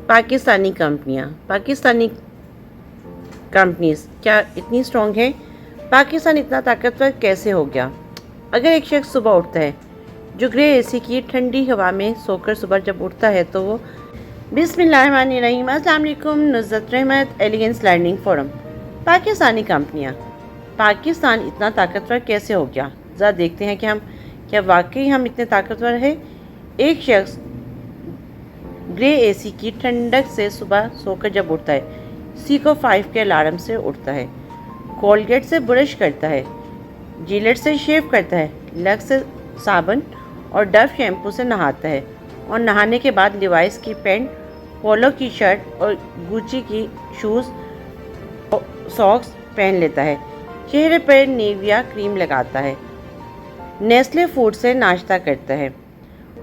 Pakistani companies क्या इतनी strong है? पाकिस्तान इतना ताकतवर कैसे हो गया? अगर एक शख्स सुबह उठता है जो ग्रे एसी की ठंडी हवा में सोकर सुबह जब उठता है तो वो बिस्मिल्लाहिर्रहमानिर्रहीम, अस्सलाम वालेकुम, नुज़रत रहमत, एलिगेंस लर्निंग फोरम। पाकिस्तानी कंपनियाँ, पाकिस्तान इतना ताकतवर कैसे हो गया? ज़रा देखते हैं कि क्या वाकई हम इतने ताकतवर हैं। एक शख्स ग्रे एसी की ठंडक से सुबह सोकर जब उठता है, सीको 5 के अलार्म से उठता है, कोलगेट से ब्रश करता है, जिलेट से शेव करता है, लक्स से साबुन और डव शैम्पू से नहाता है और नहाने के बाद लिवाइस की पैंट, पोलो की शर्ट और गुची की शूज़ सॉक्स पहन लेता है, चेहरे पर निविया क्रीम लगाता है, नेस्ले फूड से नाश्ता करता है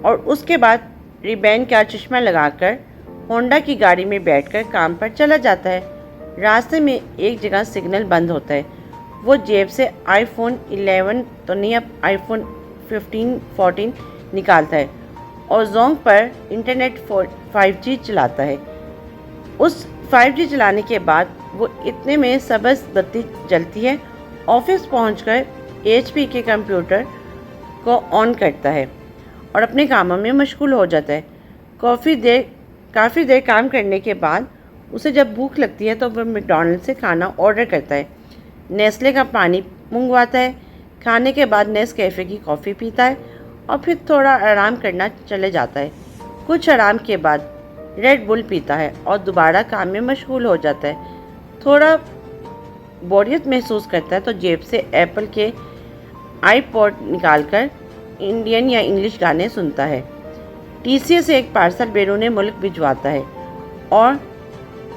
और उसके बाद रिबैन का चश्मा लगाकर होंडा की गाड़ी में बैठकर काम पर चला जाता है। रास्ते में एक जगह सिग्नल बंद होता है, वो जेब से आईफोन 11 तो नहीं, अब आईफोन 15, 14 निकालता है और जोंग पर इंटरनेट 5G चलाता है। उस 5G चलाने के बाद वो इतने में सब्ज़ बत्ती जलती है। ऑफिस पहुंचकर HP के कंप्यूटर को ऑन करता है और अपने कामों में मशगूल हो जाता है। काफ़ी देर काम करने के बाद उसे जब भूख लगती है तो वह मैकडॉनल्ड से खाना ऑर्डर करता है, नेस्ले का पानी मंगवाता है, खाने के बाद नेस्कैफ़े की कॉफ़ी पीता है और फिर थोड़ा आराम करना चले जाता है। कुछ आराम के बाद रेड बुल पीता है और दोबारा काम में मशगूल हो जाता है। थोड़ा बोरियत महसूस करता है तो जेब से एप्पल के आईपॉड निकालकर इंडियन या इंग्लिश गाने सुनता है। TCS से एक पार्सल बैरून मुल्क भिजवाता है और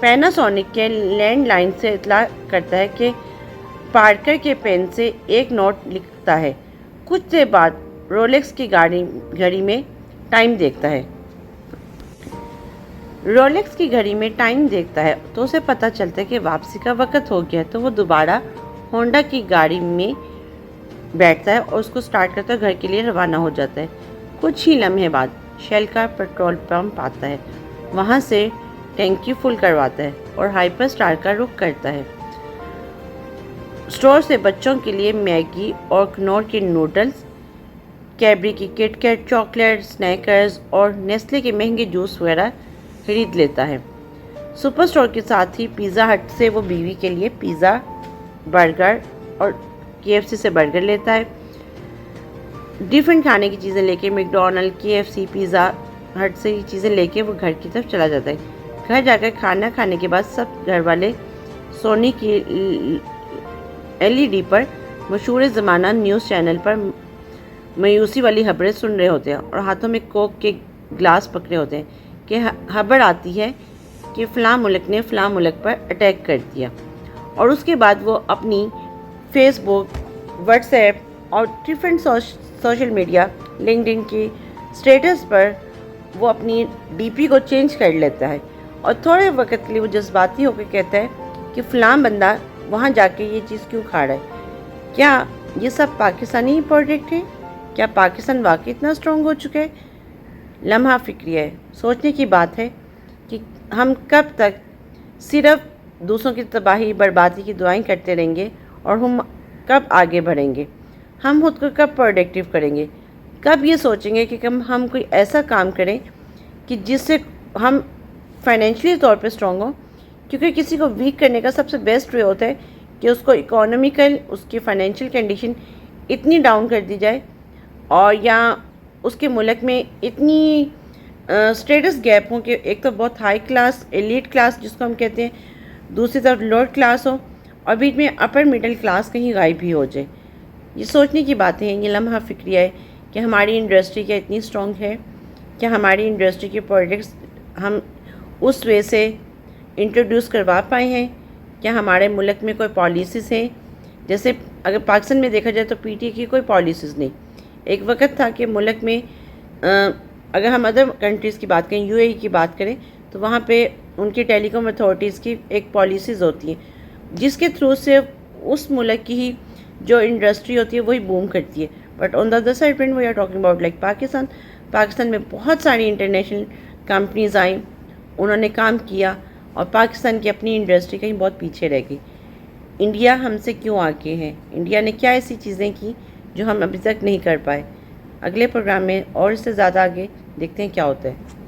पैनासोनिक के लैंडलाइन से इतला करता है कि पार्कर के पेन से एक नोट लिखता है। कुछ देर बाद रोलेक्स की घड़ी में टाइम देखता है तो उसे पता चलता है कि वापसी का वक्त हो गया, तो वो दोबारा होंडा की गाड़ी में बैठता है और उसको स्टार्ट करता है, घर के लिए रवाना हो जाता है। कुछ ही लम्हे बाद शेल का पेट्रोल पंप आता है, वहाँ से टैंकी फुल करवाता है और हाइपर स्टार का रुख करता है। स्टोर से बच्चों के लिए मैगी और कनौर के नूडल्स, कैडबरी की किटकैट चॉकलेट, स्नैकर्स और नेस्ले के महंगे जूस वगैरह खरीद लेता है। सुपर स्टोर के साथ ही पिज़्ज़ा हट से वो बीवी के लिए पिज़्ज़ा, बर्गर और KFC से बर्गर लेता है। डिफरेंट खाने की चीज़ें लेके मैकडॉनल्ड, KFC, पिज़्ज़ा हट से ये चीज़ें लेके वो घर की तरफ चला जाता है। घर जाकर खाना खाने के बाद सब घर वाले सोनी की LED पर मशहूर ज़माना न्यूज़ चैनल पर मायूसी वाली खबरें सुन रहे होते हैं और हाथों में कोक के ग्लास पकड़े होते हैं कि खबर आती है कि फ़लाँ मुल्क ने फ़लाँ मुल्क पर अटैक कर दिया। और उसके बाद वो अपनी फेसबुक, व्हाट्सएप और डिफरेंट सोशल मीडिया, लिंक्डइन की स्टेटस पर वो अपनी DP को चेंज कर लेता है और थोड़े वक्त के लिए वो जज्बाती होकर कहता है कि फ़लाँ बंदा वहाँ जाके ये चीज़ क्यों खा रहा है। क्या ये सब पाकिस्तानी ही प्रोडक्ट है? क्या पाकिस्तान वाकई इतना स्ट्रॉन्ग हो चुका है? लम्हा फ़िक्रिया है, सोचने की बात है कि हम कब तक सिर्फ दूसरों की तबाही बर्बादी की दुआएं करते रहेंगे और हम कब आगे बढ़ेंगे? हम खुद को कब प्रोडक्टिव करेंगे? कब ये सोचेंगे कि हम कोई ऐसा काम करें कि जिससे हम फाइनेंशियली तौर पे स्ट्रॉन्ग हो? क्योंकि किसी को वीक करने का सबसे बेस्ट वे होता है कि उसको इकोनॉमिकल, उसकी फाइनेंशियल कंडीशन इतनी डाउन कर दी जाए और या उसके मुल्क में इतनी स्टेटस गैप हो कि एक तो बहुत हाई क्लास, एलीट क्लास जिसको हम कहते हैं, दूसरी तरफ लोअर क्लास हो और बीच में अपर मिडिल क्लास कहीं गायब ही हो जाए। ये सोचने की बातें हैं, ये लम्हा फ़िक्रिया है कि हमारी इंडस्ट्री क्या इतनी स्ट्रॉन्ग है? क्या हमारी इंडस्ट्री के प्रोडक्ट्स हम उस वे से इंट्रोड्यूस करवा पाए हैं? क्या हमारे मुल्क में कोई पॉलिसीज़ हैं? जैसे अगर पाकिस्तान में देखा जाए तो PTA की कोई पॉलिसीज़ नहीं। एक वक्त था कि मुल्क में अगर हम अदर कंट्रीज़ की बात करें, UAE की बात करें, तो वहाँ पे उनकी टेलीकॉम अथॉरिटीज़ की एक पॉलिसीज़ होती हैं जिसके थ्रू से उस मुल्क की ही जो इंडस्ट्री होती है वही बूम करती है। But on the other side when we are talking about like Pakistan में बहुत सारी इंटरनेशनल कंपनीज़ आई उन्होंने काम किया और पाकिस्तान की अपनी इंडस्ट्री कहीं बहुत पीछे रह गई। इंडिया हमसे क्यों आगे है? इंडिया ने क्या ऐसी चीज़ें की जो हम अभी तक नहीं कर पाए? अगले प्रोग्राम में और इससे ज़्यादा आगे देखते हैं क्या होता है।